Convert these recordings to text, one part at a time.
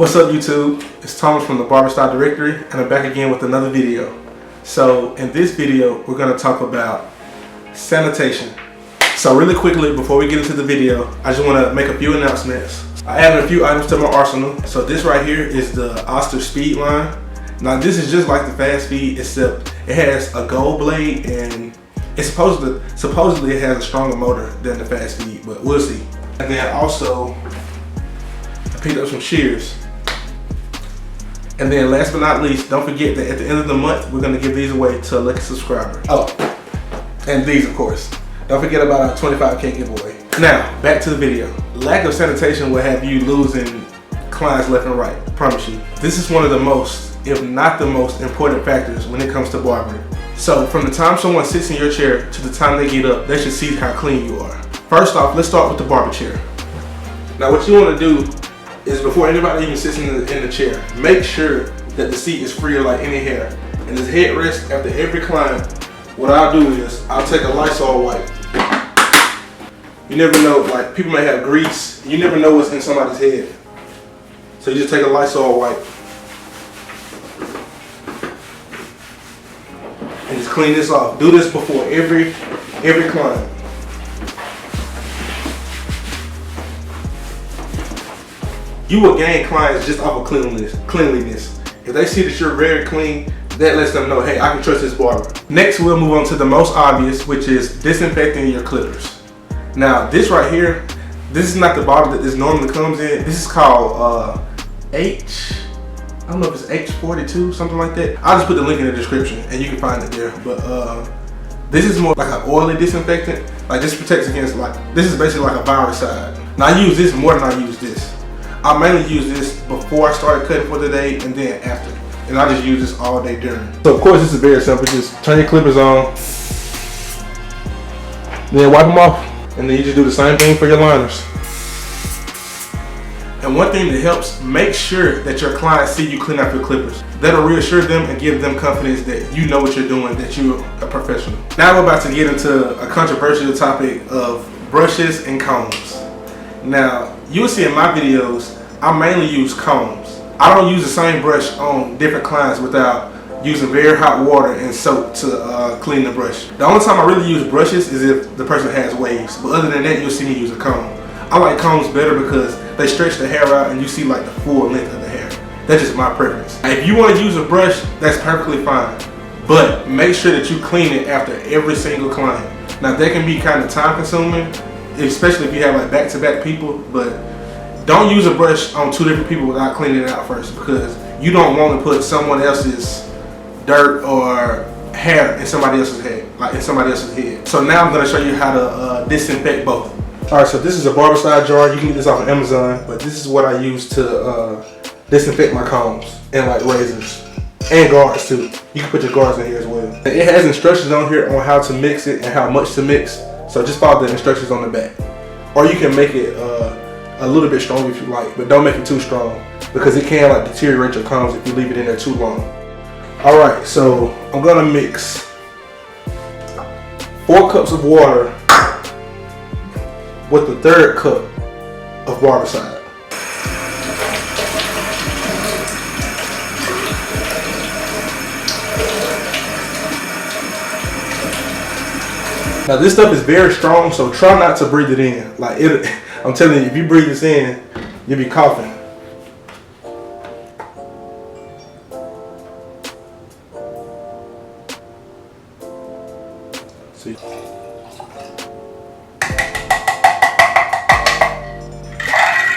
What's up YouTube? It's Thomas from the Barber Directory and I'm back again with another video. So in this video we're going to talk about sanitation. So really quickly before we get into the video, I just want to make a few announcements. I added a few items to my arsenal. So this right here is the Oster Speed line. Now this is just like the Fast Speed except it has a gold blade and it's supposedly it has a stronger motor than the Fast Speed, but we'll see. And then also I picked up some shears. And then last but not least, don't forget that at the end of the month, we're gonna give these away to a lucky subscriber. Oh, and these of course. Don't forget about our 25K giveaway. Now, back to the video. Lack of sanitation will have you losing clients left and right, I promise you. This is one of the most, if not the most important factors when it comes to barbering. So from the time someone sits in your chair to the time they get up, they should see how clean you are. First off, let's start with the barber chair. Now what you wanna do is before anybody even sits in the chair, make sure that the seat is free of like any hair. And this headrest, after every client, what I'll do is I'll take a Lysol wipe. You never know, like people may have grease. You never know what's in somebody's head. So you just take a Lysol wipe and just clean this off. Do this before every client. You will gain clients just off of cleanliness. If they see that you're very clean, that lets them know, hey, I can trust this barber. Next, we'll move on to the most obvious, which is disinfecting your clippers. Now, this right here, this is not the bottle that this normally comes in. This is called I don't know if it's H42, something like that. I'll just put the link in the description and you can find it there. But this is more like an oily disinfectant. Like this protects against this is basically like a viricide. Now I use this more than I use this. I mainly use this before I started cutting for the day and then after. And I just use this all day during. So of course this is very simple. Just turn your clippers on, then wipe them off. And then you just do the same thing for your liners. And one thing that helps, make sure that your clients see you clean out your clippers. That'll reassure them and give them confidence that you know what you're doing, that you're a professional. Now we're about to get into a controversial topic of brushes and combs. Now, you'll see in my videos, I mainly use combs. I don't use the same brush on different clients without using very hot water and soap to clean the brush. The only time I really use brushes is if the person has waves, but other than that, you'll see me use a comb. I like combs better because they stretch the hair out and you see like the full length of the hair. That's just my preference. If you want to use a brush, that's perfectly fine, but make sure that you clean it after every single client. Now that can be kind of time consuming, especially if you have like back-to-back people, but don't use a brush on two different people without cleaning it out first, because you don't want to put someone else's dirt or hair in somebody else's head, So now I'm going to show you how to disinfect both. Alright, so this is a barber side jar. You can get this off of Amazon, but this is what I use to disinfect my combs and like razors and guards too. You can put your guards in here as well. It has instructions on here on how to mix it and how much to mix. So just follow the instructions on the back. Or you can make it a little bit stronger if you like, but don't make it too strong because it can like deteriorate your combs if you leave it in there too long. Alright, so I'm gonna mix 4 cups of water with the 1/3 cup of Barbicide. Now this stuff is very strong, so try not to breathe it in. I'm telling you, if you breathe this in, you'll be coughing. See?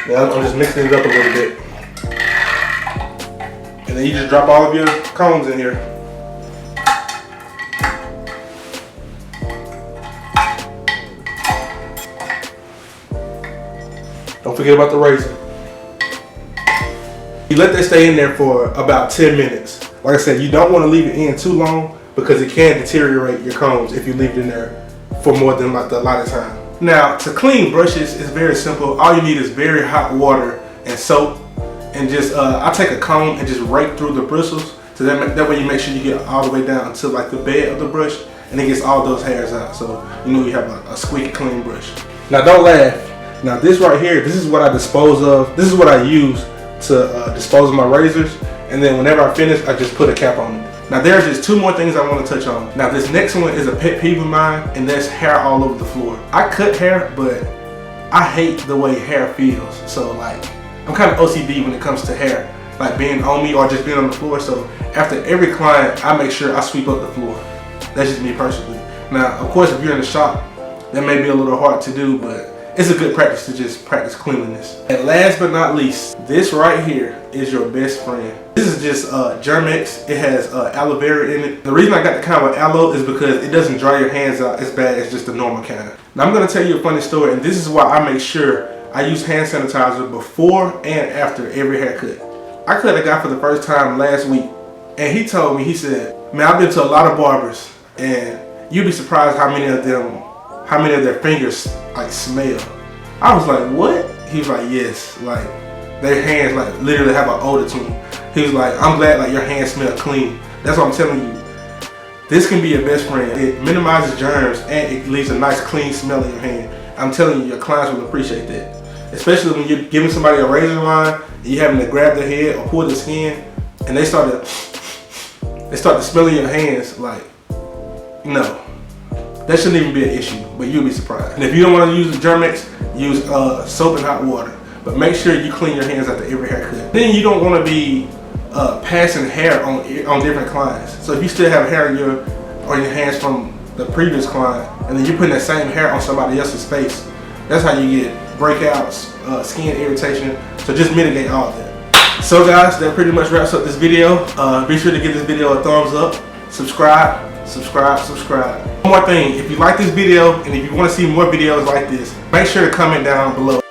Now I'm just mixing it up a little bit. And then you just drop all of your combs in here. Don't forget about the razor. You let that stay in there for about 10 minutes. Like I said, you don't want to leave it in too long because it can deteriorate your combs if you leave it in there for more than like the allotted time. Now, to clean brushes is very simple. All you need is very hot water and soap. And just, I take a comb and just rake through the bristles. So that way you make sure you get all the way down to like the bed of the brush and it gets all those hairs out. So you know you have a squeaky clean brush. Now don't laugh. Now this right here, this is what I dispose of. This is what I use to dispose of my razors, and then whenever I finish, I just put a cap on it. Now there are just 2 more things I want to touch on. Now this next one is a pet peeve of mine, and that's hair all over the floor. I cut hair, but I hate the way hair feels. So like, I'm kind of OCD when it comes to hair, like being on me or just being on the floor. So after every client, I make sure I sweep up the floor. That's just me personally. Now, of course, if you're in the shop, that may be a little hard to do, but it's a good practice to just practice cleanliness. And last but not least, this right here is your best friend. This is just Germ-X. It has aloe vera in it. The reason I got the kind with aloe is because it doesn't dry your hands out as bad as just the normal kind. Now I'm gonna tell you a funny story, and this is why I make sure I use hand sanitizer before and after every haircut. I cut a guy for the first time last week, and he told me, he said, man, I've been to a lot of barbers, and you'd be surprised how many of their fingers like smell. I was like, what? He was like, yes, like their hands like literally have an odor to them. He was like, I'm glad like your hands smell clean. That's what I'm telling you. This can be your best friend. It minimizes germs and it leaves a nice clean smell in your hand. I'm telling you, your clients will appreciate that. Especially when you're giving somebody a razor line and you're having to grab their head or pull the skin, and they start to smell in your hands. Like, no. That shouldn't even be an issue, but you'll be surprised. And if you don't want to use the Germ-X, use soap and hot water. But make sure you clean your hands after every haircut. Then you don't want to be passing hair on different clients. So if you still have hair on your hands from the previous client, and then you're putting that same hair on somebody else's face, that's how you get breakouts, skin irritation. So just mitigate all of that. So guys, that pretty much wraps up this video. Be sure to give this video a thumbs up, subscribe. One more thing, if you like this video and if you want to see more videos like this, make sure to comment down below.